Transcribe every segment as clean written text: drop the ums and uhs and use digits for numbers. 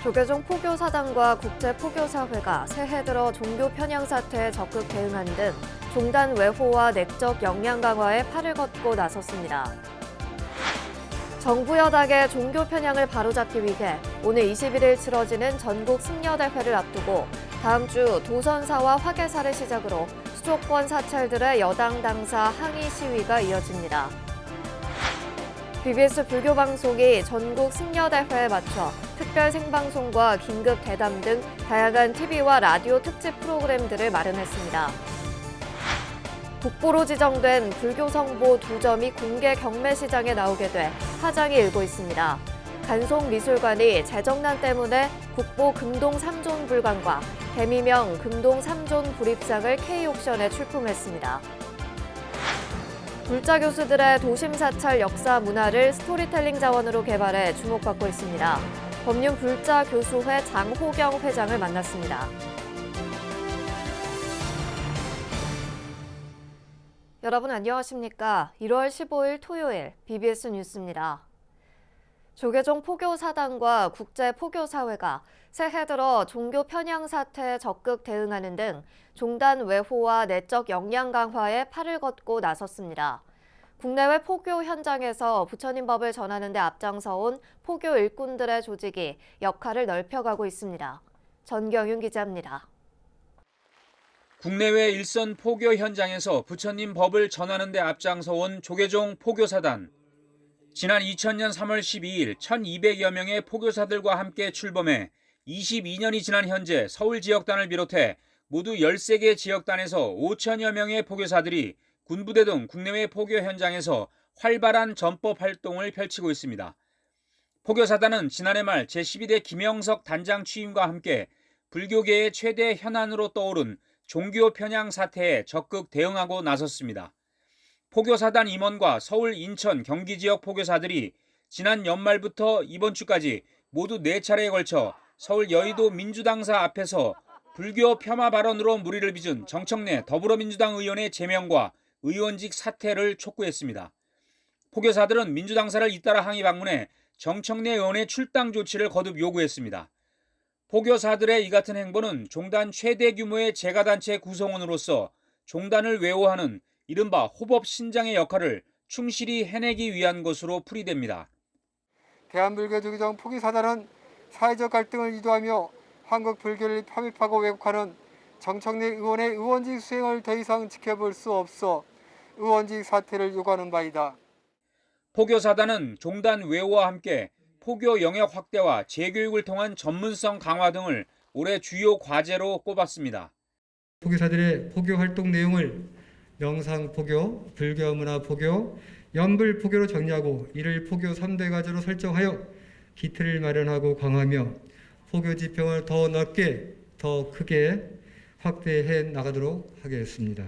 조계종 포교사단과 국제포교사회가 새해 들어 종교 편향 사태에 적극 대응하는 등 종단 외호와 내적 역량 강화에 팔을 걷고 나섰습니다. 정부 여당의 종교 편향을 바로잡기 위해 오늘 21일 치러지는 전국 승려대회를 앞두고 다음 주 도선사와 화계사를 시작으로 수도권 사찰들의 여당 당사 항의 시위가 이어집니다. BBS 불교방송이 전국 승려대회에 맞춰 특별 생방송과 긴급 대담 등 다양한 TV와 라디오 특집 프로그램들을 마련했습니다. 국보로 지정된 불교 성보 2점이 공개 경매 시장에 나오게 돼 파장이 일고 있습니다. 간송미술관이 재정난 때문에 국보 금동 3존 불관과 개미명 금동 3존 불입상을 K옥션에 출품했습니다. 불자 교수들의 도심 사찰 역사 문화를 스토리텔링 자원으로 개발해 주목받고 있습니다. 법륜 불자 교수회 장호경 회장을 만났습니다. 여러분 안녕하십니까? 1월 15일 토요일 BBS 뉴스입니다. 조계종 포교사단과 국제포교사회가 새해 들어 종교 편향 사태에 적극 대응하는 등 종단 외호와 내적 역량 강화에 팔을 걷고 나섰습니다. 국내외 포교 현장에서 부처님 법을 전하는 데 앞장서온 포교 일꾼들의 조직이 역할을 넓혀가고 있습니다. 전경윤 기자입니다. 국내외 일선 포교 현장에서 부처님 법을 전하는 데 앞장서온 조계종 포교사단. 지난 2000년 3월 12일 1200여 명의 포교사들과 함께 출범해 22년이 지난 현재 서울 지역단을 비롯해 모두 13개 지역단에서 5000여 명의 포교사들이 군부대 등 국내외 포교 현장에서 활발한 전법 활동을 펼치고 있습니다. 포교사단은 지난해 말 제12대 김영석 단장 취임과 함께 불교계의 최대 현안으로 떠오른 종교 편향 사태에 적극 대응하고 나섰습니다. 포교사단 임원과 서울, 인천, 경기 지역 포교사들이 지난 연말부터 이번 주까지 모두 4차례에 걸쳐 서울 여의도 민주당사 앞에서 불교 폄하 발언으로 물의를 빚은 정청래 더불어민주당 의원의 제명과 의원직 사퇴를 촉구했습니다. 포교사들은 민주당사를 잇따라 항의 방문해 정청래 의원의 출당 조치를 거듭 요구했습니다. 포교사들의 이 같은 행보는 종단 최대 규모의 재가단체 구성원으로서 종단을 외호하는 이른바 호법 신장의 역할을 충실히 해내기 위한 것으로 풀이됩니다. 대한불교 조계종 포교사단은 사회적 갈등을 유도하며 한국 불교를 편입하고 왜곡하는 정청래 의원의 의원직 수행을 더 이상 지켜볼 수 없어 의원직 사퇴를 요구하는 바이다. 포교사단은 종단 외호와 함께 포교 영역 확대와 재교육을 통한 전문성 강화 등을 올해 주요 과제로 꼽았습니다. 포교사들의 포교 활동 내용을 명상포교, 불교문화포교, 연불포교로 정리하고 이를 포교 3대 과제로 설정하여 기틀을 마련하고 강화하며 포교 지평을 더 넓게, 더 크게 확대해 나가도록 하겠습니다.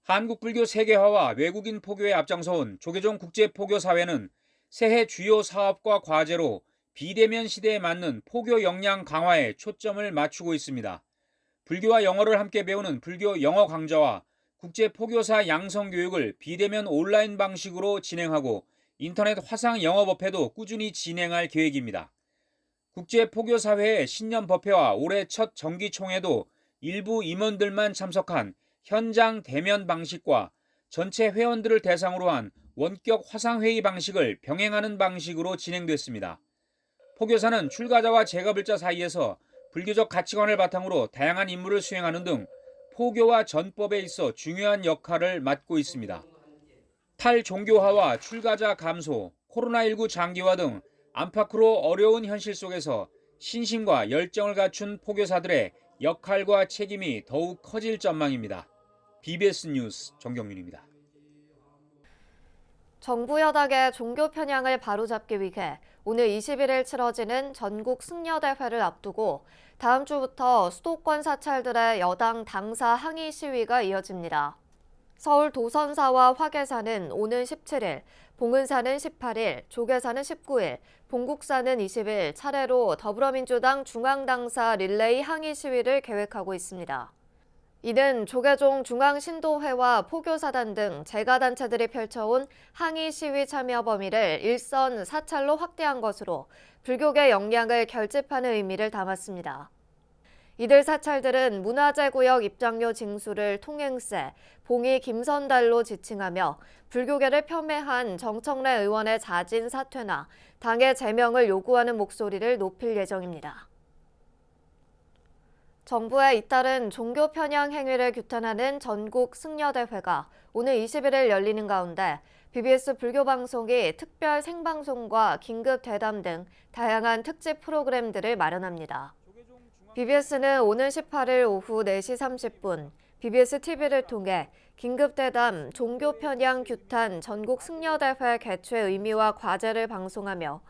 한국불교 세계화와 외국인 포교에 앞장서온 조계종 국제포교사회는 새해 주요 사업과 과제로 비대면 시대에 맞는 포교 역량 강화에 초점을 맞추고 있습니다. 불교와 영어를 함께 배우는 불교 영어 강좌와 국제포교사 양성교육을 비대면 온라인 방식으로 진행하고 인터넷 화상 영어법회도 꾸준히 진행할 계획입니다. 국제포교사회의 신년법회와 올해 첫 정기총회도 일부 임원들만 참석한 현장 대면 방식과 전체 회원들을 대상으로 한 원격 화상회의 방식을 병행하는 방식으로 진행됐습니다. 포교사는 출가자와 재가불자 사이에서 불교적 가치관을 바탕으로 다양한 임무를 수행하는 등 포교와 전법에 있어 중요한 역할을 맡고 있습니다. 탈종교화와 출가자 감소, 코로나19 장기화 등 안팎으로 어려운 현실 속에서 신심과 열정을 갖춘 포교사들의 역할과 책임이 더욱 커질 전망입니다. BBS 뉴스 정경윤입니다. 정부 여당의 종교 편향을 바로잡기 위해 오늘 21일 치러지는 전국 승려대회를 앞두고 다음 주부터 수도권 사찰들의 여당 당사 항의 시위가 이어집니다. 서울 도선사와 화계사는 오는 17일, 봉은사는 18일, 조계사는 19일, 봉국사는 20일 차례로 더불어민주당 중앙당사 릴레이 항의 시위를 계획하고 있습니다. 이는 조계종 중앙신도회와 포교사단 등 재가단체들이 펼쳐온 항의 시위 참여 범위를 일선 사찰로 확대한 것으로 불교계 역량을 결집하는 의미를 담았습니다. 이들 사찰들은 문화재구역 입장료 징수를 통행세, 봉의 김선달로 지칭하며 불교계를 폄훼한 정청래 의원의 자진 사퇴나 당의 제명을 요구하는 목소리를 높일 예정입니다. 정부의 잇따른 종교 편향 행위를 규탄하는 전국 승려대회가 오늘 21일 열리는 가운데 BBS 불교방송이 특별 생방송과 긴급 대담 등 다양한 특집 프로그램들을 마련합니다. BBS는 오는 18일 오후 4시 30분 BBS TV를 통해 긴급 대담 종교 편향 규탄 전국 승려대회 개최 의미와 과제를 방송하며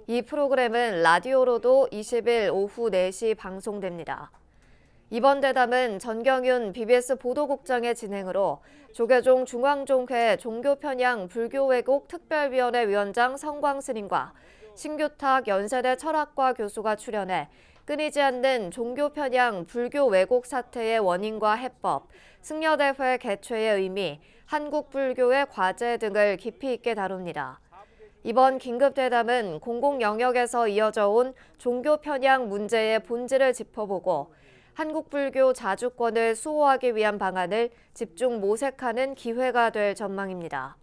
이 프로그램은 라디오로도 20일 오후 4시 방송됩니다. 이번 대담은 전경윤 BBS 보도국장의 진행으로 조계종 중앙종회 종교편향 불교왜곡 특별위원회 위원장 성광스님과 신규탁 연세대 철학과 교수가 출연해 끊이지 않는 종교편향 불교왜곡 사태의 원인과 해법, 승려대회 개최의 의미, 한국 불교의 과제 등을 깊이 있게 다룹니다. 이번 긴급대담은 공공영역에서 이어져 온 종교편향 문제의 본질을 짚어보고 한국 불교 자주권을 수호하기 위한 방안을 집중 모색하는 기회가 될 전망입니다.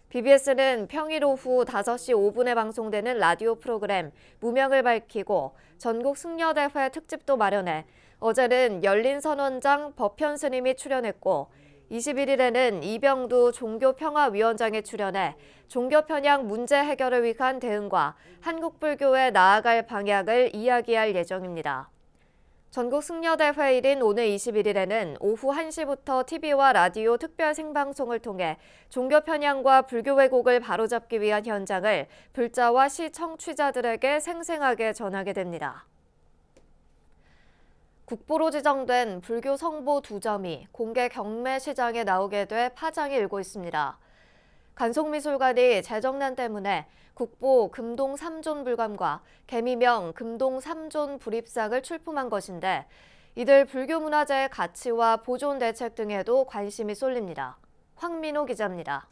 BBS는 평일 오후 5시 5분에 방송되는 라디오 프로그램 무명을 밝히고 전국 승려대회 특집도 마련해 어제는 열린선원장 법현 스님이 출연했고 21일에는 이병두 종교평화위원장이 출연해 종교편향 문제 해결을 위한 대응과 한국 불교에 나아갈 방향을 이야기할 예정입니다. 전국 승려대회일인 오늘 21일에는 오후 1시부터 TV와 라디오 특별 생방송을 통해 종교 편향과 불교 왜곡을 바로잡기 위한 현장을 불자와 시청취자들에게 생생하게 전하게 됩니다. 국보로 지정된 불교 성보 2점이 공개 경매 시장에 나오게 돼 파장이 일고 있습니다. 간송미술관이 재정난 때문에 국보 금동 3존 불감과 개미명 금동 3존 불입상을 출품한 것인데 이들 불교문화재의 가치와 보존 대책 등에도 관심이 쏠립니다. 황민호 기자입니다.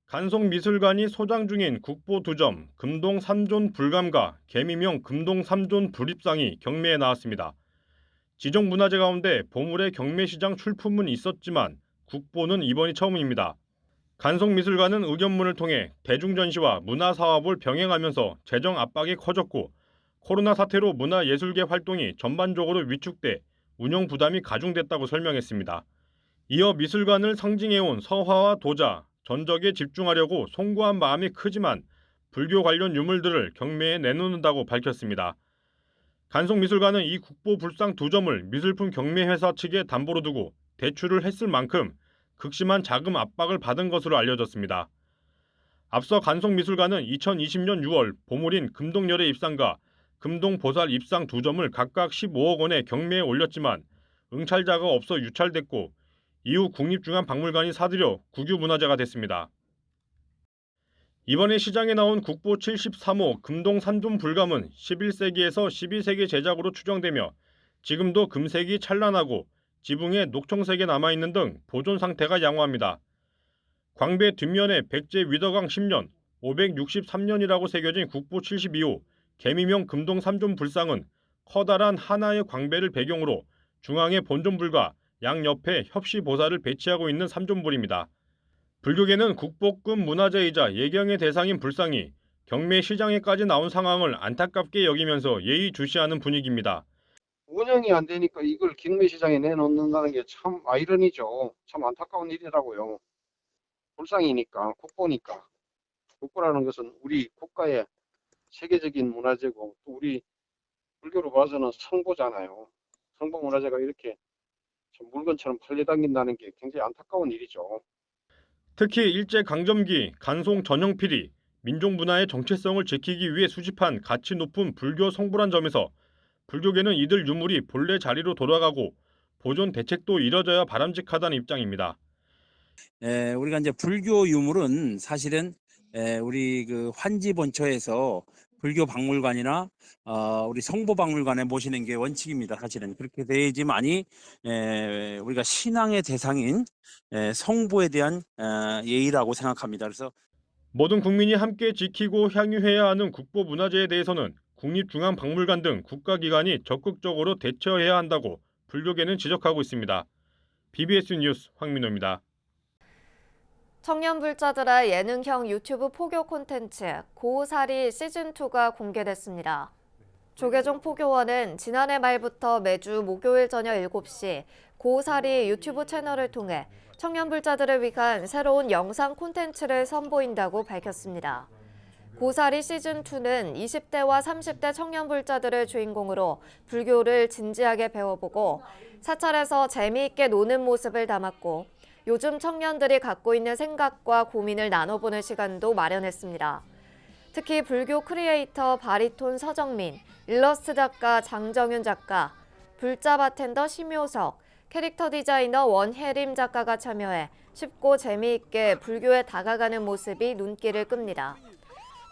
간송미술관이 소장 중인 국보 2점 금동 3존 불감과 개미명 금동 3존 불입상이 경매에 나왔습니다. 지정문화재 가운데 보물의 경매시장 출품은 있었지만 국보는 이번이 처음입니다. 간송미술관은 의견문을 통해 대중전시와 문화사업을 병행하면서 재정 압박이 커졌고 코로나 사태로 문화예술계 활동이 전반적으로 위축돼 운영 부담이 가중됐다고 설명했습니다. 이어 미술관을 상징해온 서화와 도자, 전적에 집중하려고 송구한 마음이 크지만 불교 관련 유물들을 경매에 내놓는다고 밝혔습니다. 간송미술관은 이 국보 불상 2점을 미술품 경매회사 측에 담보로 두고 대출을 했을 만큼 극심한 자금 압박을 받은 것으로 알려졌습니다. 앞서 간송미술관은 2020년 6월 보물인 금동열의 입상과 금동보살 입상 2점을 각각 15억 원의 경매에 올렸지만 응찰자가 없어 유찰됐고 이후 국립중앙박물관이 사들여 국유문화재가 됐습니다. 이번에 시장에 나온 국보 73호 금동 3존 불감은 11세기에서 12세기 제작으로 추정되며 지금도 금색이 찬란하고 지붕에 녹청색이 남아있는 등 보존 상태가 양호합니다. 광배 뒷면에 백제 위덕왕 10년, 563년이라고 새겨진 국보 72호 개미명 금동 3존 불상은 커다란 하나의 광배를 배경으로 중앙에 본존불과 양옆에 협시보살을 배치하고 있는 3존불입니다. 불교계는 국보급 문화재이자 예경의 대상인 불상이 경매 시장에까지 나온 상황을 안타깝게 여기면서 예의주시하는 분위기입니다. 운영이 안 되니까 이걸 경매시장에 내놓는다는 게 참 아이러니죠. 참 안타까운 일이라고요. 불상이니까, 국보니까. 국보라는 것은 우리 국가의 세계적인 문화재고 또 우리 불교로 봐서는 성보잖아요. 성보 문화재가 이렇게 좀 물건처럼 팔려다닌다는 게 굉장히 안타까운 일이죠. 특히 일제강점기 간송 전형필이 민족문화의 정체성을 지키기 위해 수집한 가치 높은 불교 성부란 점에서 불교계는 이들 유물이 본래 자리로 돌아가고 보존 대책도 이뤄져야 바람직하다는 입장입니다. 우리가 이제 불교 유물은 사실은 우리 그 환지 본처에서 불교 박물관이나 우리 성보 박물관에 모시는 게 원칙입니다. 사실은 그렇게 돼야지만이 우리가 신앙의 대상인 성보에 대한 예의라고 생각합니다. 그래서 모든 국민이 함께 지키고 향유해야 하는 국보 문화재에 대해서는 국립중앙박물관 등 국가기관이 적극적으로 대처해야 한다고 불교계는 지적하고 있습니다. BBS 뉴스 황민호입니다. 청년 불자들의 예능형 유튜브 포교 콘텐츠 고사리 시즌2가 공개됐습니다. 조계종 포교원은 지난해 말부터 매주 목요일 저녁 7시 고사리 유튜브 채널을 통해 청년 불자들을 위한 새로운 영상 콘텐츠를 선보인다고 밝혔습니다. 고사리 시즌2는 20대와 30대 청년 불자들을 주인공으로 불교를 진지하게 배워보고 사찰에서 재미있게 노는 모습을 담았고 요즘 청년들이 갖고 있는 생각과 고민을 나눠보는 시간도 마련했습니다. 특히 불교 크리에이터 바리톤 서정민, 일러스트 작가 장정윤 작가, 불자 바텐더 심효석, 캐릭터 디자이너 원혜림 작가가 참여해 쉽고 재미있게 불교에 다가가는 모습이 눈길을 끕니다.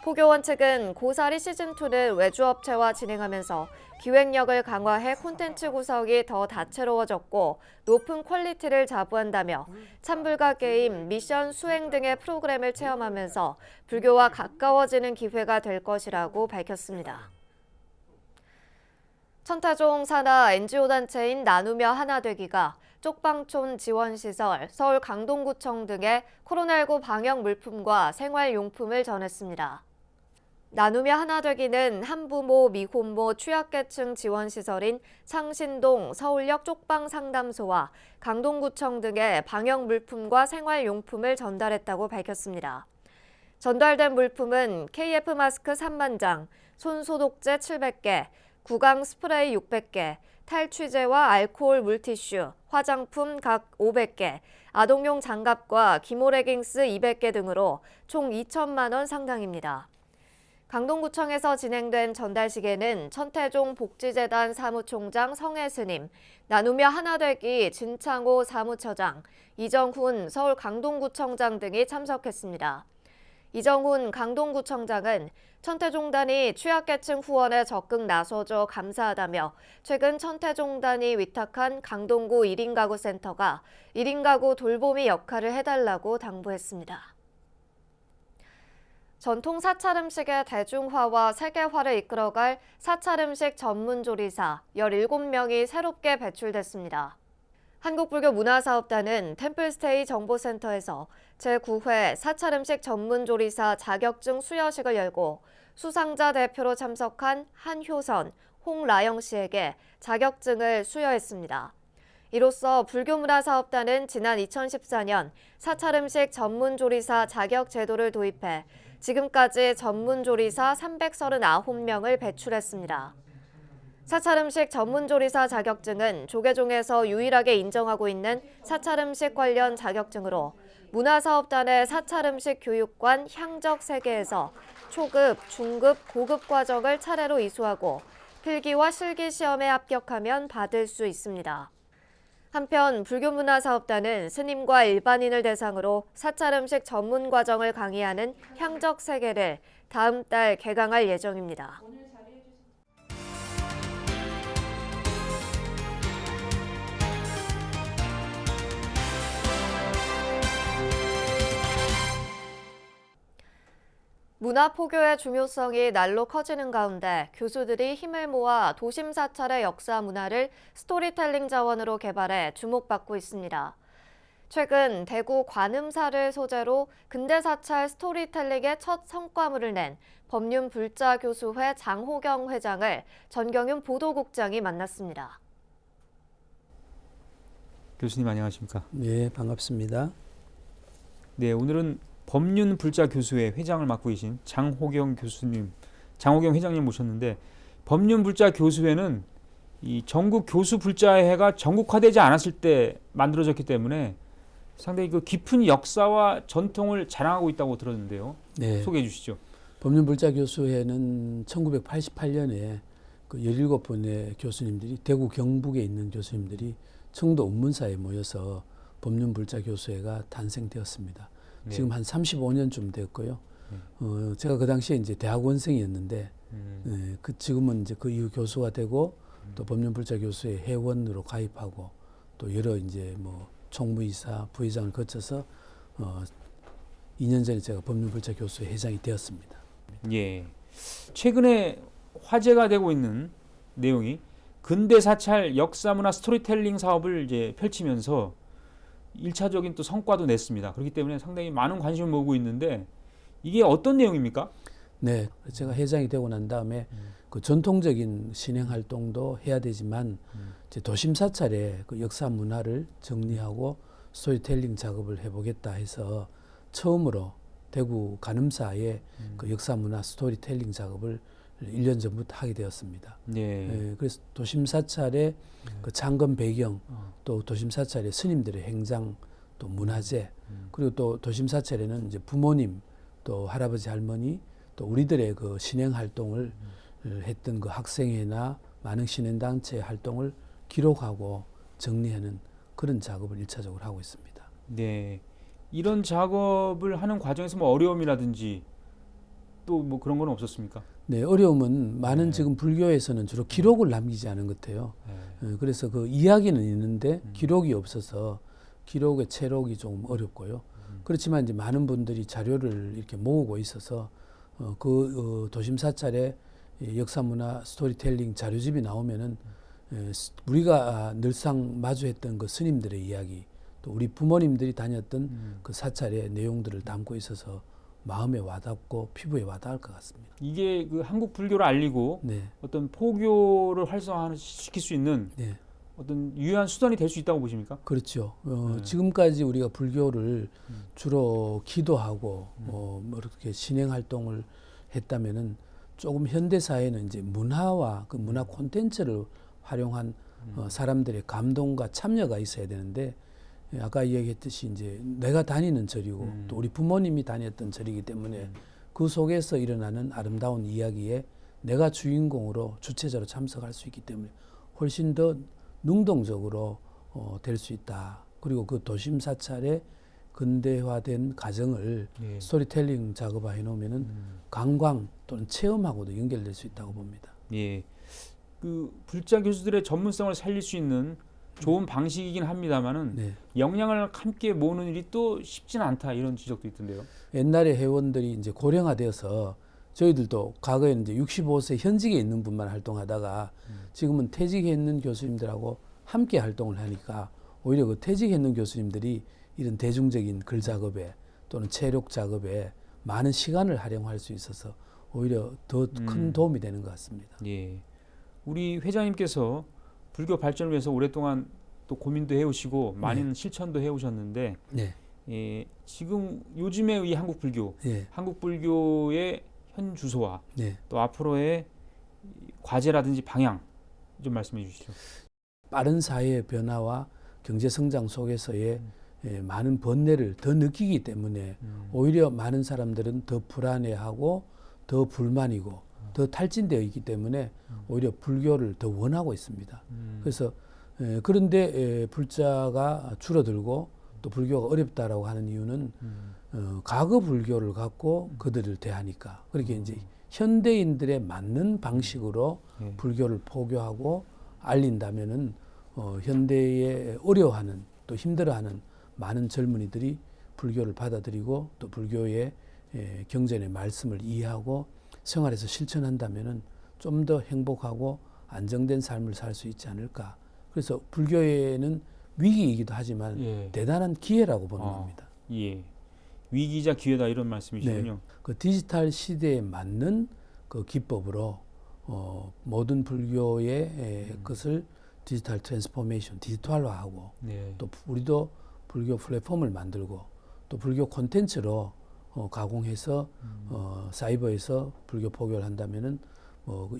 포교원 측은 고사리 시즌2는 외주업체와 진행하면서 기획력을 강화해 콘텐츠 구성이 더 다채로워졌고 높은 퀄리티를 자부한다며 참불가 게임, 미션 수행 등의 프로그램을 체험하면서 불교와 가까워지는 기회가 될 것이라고 밝혔습니다. 천태종 산하 NGO 단체인 나누며 하나되기가 쪽방촌 지원시설, 서울 강동구청 등에 코로나19 방역 물품과 생활용품을 전했습니다. 나누며 하나되기는 한부모, 미혼모, 취약계층 지원시설인 창신동 서울역 쪽방상담소와 강동구청 등에 방역 물품과 생활용품을 전달했다고 밝혔습니다. 전달된 물품은 KF 마스크 3만 장, 손소독제 700개, 구강 스프레이 600개, 탈취제와 알코올 물티슈, 화장품 각 500개, 아동용 장갑과 기모 레깅스 200개 등으로 총 2천만 원 상당입니다. 강동구청에서 진행된 전달식에는 천태종 복지재단 사무총장 성혜스님, 나누며 하나되기 진창호 사무처장, 이정훈 서울 강동구청장 등이 참석했습니다. 이정훈 강동구청장은 천태종단이 취약계층 후원에 적극 나서줘 감사하다며 최근 천태종단이 위탁한 강동구 1인 가구 센터가 1인 가구 돌보미 역할을 해달라고 당부했습니다. 전통 사찰음식의 대중화와 세계화를 이끌어갈 사찰음식 전문조리사 17명이 새롭게 배출됐습니다. 한국불교문화사업단은 템플스테이 정보센터에서 제9회 사찰음식 전문조리사 자격증 수여식을 열고 수상자 대표로 참석한 한효선, 홍라영 씨에게 자격증을 수여했습니다. 이로써 불교문화사업단은 지난 2014년 사찰음식 전문조리사 자격 제도를 도입해 지금까지 전문조리사 339명을 배출했습니다. 사찰음식 전문조리사 자격증은 조계종에서 유일하게 인정하고 있는 사찰음식 관련 자격증으로 문화사업단의 사찰음식 교육관 향적 세계에서 초급, 중급, 고급 과정을 차례로 이수하고 필기와 실기 시험에 합격하면 받을 수 있습니다. 한편 불교문화사업단은 스님과 일반인을 대상으로 사찰음식 전문 과정을 강의하는 향적 세계를 다음 달 개강할 예정입니다. 문화 포교의 중요성이 날로 커지는 가운데 교수들이 힘을 모아 도심 사찰의 역사 문화를 스토리텔링 자원으로 개발해 주목받고 있습니다. 최근 대구 관음사를 소재로 근대 사찰 스토리텔링의 첫 성과물을 낸 법륜불자교수회 장호경 회장을 전경윤 보도국장이 만났습니다. 교수님 안녕하십니까? 네, 반갑습니다. 네, 오늘은 법륜불자교수회 회장을 맡고 계신 장호경 회장님 모셨는데 법륜불자교수회는 이 전국 교수불자회가 전국화되지 않았을 때 만들어졌기 때문에 상당히 그 깊은 역사와 전통을 자랑하고 있다고 들었는데요. 네, 소개해 주시죠. 법륜불자교수회는 1988년에 그 17분의 교수님들이 대구 경북에 있는 교수님들이 청도 운문사에 모여서 법륜불자교수회가 탄생되었습니다. 네. 지금 한 35년쯤 됐고요. 제가 그 당시에 이제 대학원생이었는데 그 지금은 이제 그 이후 교수가 되고 또 법륜불자교수회 회원으로 가입하고 또 여러 이제 뭐 총무이사, 부회장을 거쳐서 2년 전에 제가 법륜불자교수회 회장이 되었습니다. 예. 최근에 화제가 되고 있는 내용이 근대 사찰 역사문화 스토리텔링 사업을 이제 펼치면서 1차적인 또 성과도 냈습니다. 그렇기 때문에 상당히 많은 관심을 모으고 있는데 이게 어떤 내용입니까? 네, 제가 회장이 되고 난 다음에 그 전통적인 신행 활동도 해야 되지만 이제 도심 사찰의 그 역사 문화를 정리하고 스토리텔링 작업을 해보겠다 해서 처음으로 대구 간음사에 그 역사 문화 스토리텔링 작업을 1년 전부터 하게 되었습니다. 네. 그래서 도심 사찰의 그 창건 배경, 또 도심 사찰의 스님들의 행장, 또 문화재, 그리고 또 도심 사찰에는 이제 부모님, 또 할아버지 할머니, 또 우리들의 그 신행 활동을 했던 그 학생회나 많은 신행 단체 활동을 기록하고 정리하는 그런 작업을 1차적으로 하고 있습니다. 네. 이런 작업을 하는 과정에서 뭐 어려움이라든지 또 뭐 그런 건 없었습니까? 네, 어려움은 많은 네. 지금 불교에서는 주로 기록을 남기지 않은 것 같아요. 그래서 그 이야기는 있는데 기록이 없어서 기록의 채록이 좀 어렵고요. 그렇지만 이제 많은 분들이 자료를 이렇게 모으고 있어서 도심 사찰의 역사문화 스토리텔링 자료집이 나오면은 우리가 늘상 마주했던 그 스님들의 이야기, 또 우리 부모님들이 다녔던 그 사찰의 내용들을 담고 있어서 마음에 와닿고 피부에 와닿을 것 같습니다. 이게 그 한국 불교를 알리고 네, 어떤 포교를 활성화시킬 수 있는 네, 어떤 유효한 수단이 될 수 있다고 보십니까? 그렇죠. 네. 지금까지 우리가 불교를 주로 기도하고 뭐 이렇게 신행 활동을 했다면은 조금 현대 사회는 이제 문화와 그 문화 콘텐츠를 활용한 사람들의 감동과 참여가 있어야 되는데 아까 이야기했듯이 이제 내가 다니는 절이고 또 우리 부모님이 다녔던 절이기 때문에 그 속에서 일어나는 아름다운 이야기에 내가 주인공으로 주체자로 참석할 수 있기 때문에 훨씬 더 능동적으로 될 수 있다. 그리고 그 도심 사찰의 근대화된 가정을 예. 스토리텔링 작업화 해놓으면은 관광 또는 체험하고도 연결될 수 있다고 봅니다. 예. 그 불자 교수들의 전문성을 살릴 수 있는 좋은 방식이긴 합니다만은 네. 역량을 함께 모으는 일이 또 쉽지는 않다 이런 지적도 있던데요. 옛날에 회원들이 이제 고령화되어서 저희들도 과거에는 이제 65세 현직에 있는 분만 활동하다가 지금은 퇴직해 있는 교수님들하고 함께 활동을 하니까 오히려 그 퇴직해 있는 교수님들이 이런 대중적인 글 작업에 또는 체력 작업에 많은 시간을 활용할 수 있어서 오히려 더 큰 도움이 되는 것 같습니다. 예. 우리 회장님께서 불교 발전을 위해서 오랫동안 또 고민도 해오시고 많은 실천도 해오셨는데 네. 예, 지금 요즘의 이 한국 불교, 예. 한국 불교의 현 주소와 네. 또 앞으로의 과제라든지 방향 좀 말씀해 주시죠. 빠른 사회의 변화와 경제 성장 속에서의 많은 번뇌를 더 느끼기 때문에 오히려 많은 사람들은 더 불안해하고 더 불만이고 더 탈진되어 있기 때문에 오히려 불교를 더 원하고 있습니다. 그래서 그런데 불자가 줄어들고 또 불교가 어렵다라고 하는 이유는 과거 불교를 갖고 그들을 대하니까 그렇게 이제 현대인들의 맞는 방식으로 불교를 포교하고 알린다면은 현대에 어려워하는 또 힘들어하는 많은 젊은이들이 불교를 받아들이고 또 불교의 경전의 말씀을 이해하고 생활에서 실천한다면은 좀 더 행복하고 안정된 삶을 살 수 있지 않을까. 그래서 불교에는 위기이기도 하지만 예. 대단한 기회라고 보는 겁니다. 예. 위기자 기회다 이런 말씀이시군요. 네. 그 디지털 시대에 맞는 그 기법으로 모든 불교의 것을 디지털 트랜스포메이션, 디지털화하고 네. 또 우리도 불교 플랫폼을 만들고 또 불교 콘텐츠로 가공해서 사이버에서 불교 포교를 한다면은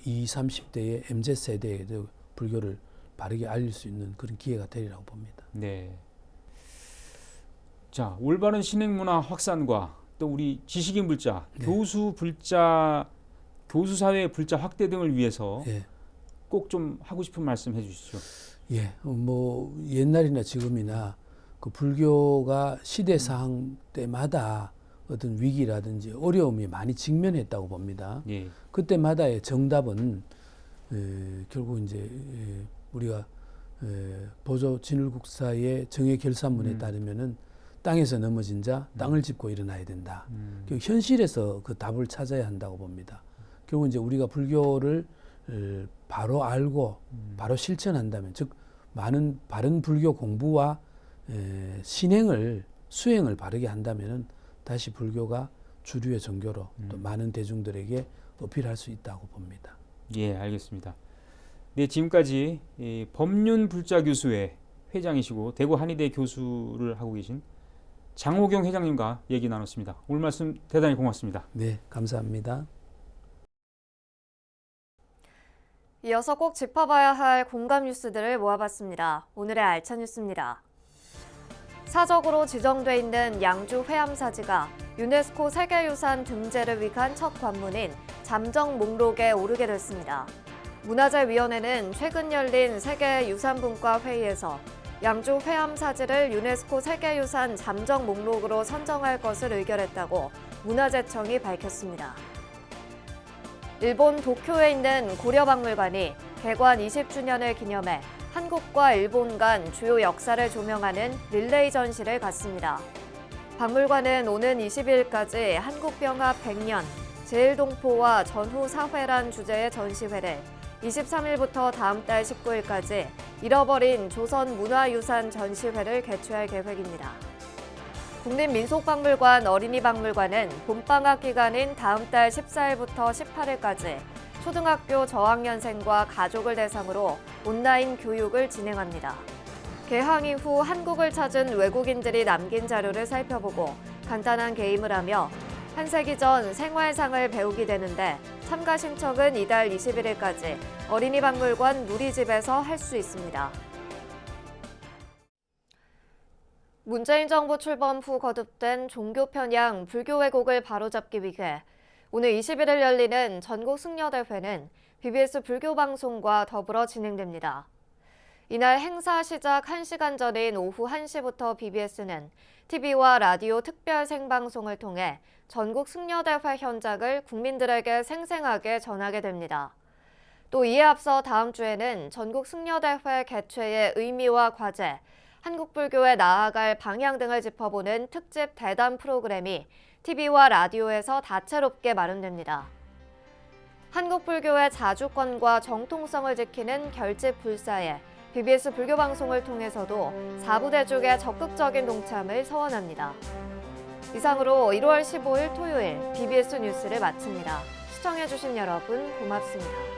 20, 30대의 MZ 세대에도 불교를 바르게 알릴 수 있는 그런 기회가 되리라고 봅니다. 네. 자, 올바른 신행 문화 확산과 또 우리 지식인 불자, 네. 교수 불자, 교수 사회의 불자 확대 등을 위해서 예. 꼭 좀 하고 싶은 말씀 해주시죠. 예, 뭐 옛날이나 지금이나 그 불교가 시대 상황 때마다 어떤 위기라든지 어려움이 많이 직면했다고 봅니다. 예. 그때마다의 정답은 결국 이제 우리가 보조 진울국사의 정의 결산문에 따르면은 땅에서 넘어진 자 땅을 짚고 일어나야 된다. 결국 현실에서 그 답을 찾아야 한다고 봅니다. 결국 이제 우리가 불교를 바로 알고 바로 실천한다면, 즉 많은 바른 불교 공부와 수행을 바르게 한다면은 다시 불교가 주류의 종교로 또 많은 대중들에게 어필할 수 있다고 봅니다. 예, 알겠습니다. 네, 지금까지 법륜불자교수회 회장이시고 대구 한의대 교수를 하고 계신 장호경 회장님과 얘기 나눴습니다. 오늘 말씀 대단히 고맙습니다. 네, 감사합니다. 이어서 꼭 짚어봐야 할 공감 뉴스들을 모아봤습니다. 오늘의 알찬 뉴스입니다. 사적으로 지정돼 있는 양주 회암사지가 유네스코 세계유산 등재를 위한 첫 관문인 잠정 목록에 오르게 됐습니다. 문화재위원회는 최근 열린 세계유산분과 회의에서 양주 회암사지를 유네스코 세계유산 잠정 목록으로 선정할 것을 의결했다고 문화재청이 밝혔습니다. 일본 도쿄에 있는 고려박물관이 개관 20주년을 기념해 한국과 일본 간 주요 역사를 조명하는 릴레이 전시를 갖습니다. 박물관은 오는 22일까지 한국병합 100년, 제일동포와 전후 사회란 주제의 전시회를 23일부터 다음 달 19일까지 잃어버린 조선문화유산 전시회를 개최할 계획입니다. 국립민속박물관 어린이박물관은 봄방학 기간인 다음 달 14일부터 18일까지 초등학교 저학년생과 가족을 대상으로 온라인 교육을 진행합니다. 개항 이후 한국을 찾은 외국인들이 남긴 자료를 살펴보고 간단한 게임을 하며 한 세기 전 생활상을 배우게 되는데 참가 신청은 이달 21일까지 어린이박물관 누리집에서 할 수 있습니다. 문재인 정부 출범 후 거듭된 종교 편향, 불교 왜곡을 바로잡기 위해 오늘 21일 열리는 전국 승려대회는 BBS 불교방송과 더불어 진행됩니다. 이날 행사 시작 1시간 전인 오후 1시부터 BBS는 TV와 라디오 특별 생방송을 통해 전국 승려대회 현장을 국민들에게 생생하게 전하게 됩니다. 또 이에 앞서 다음 주에는 전국 승려대회 개최의 의미와 과제, 한국불교에 나아갈 방향 등을 짚어보는 특집 대담 프로그램이 TV와 라디오에서 다채롭게 마련됩니다. 한국불교의 자주권과 정통성을 지키는 결집 불사에 BBS 불교방송을 통해서도 4부 대중의 적극적인 동참을 서원합니다. 이상으로 1월 15일 토요일 BBS 뉴스를 마칩니다. 시청해주신 여러분 고맙습니다.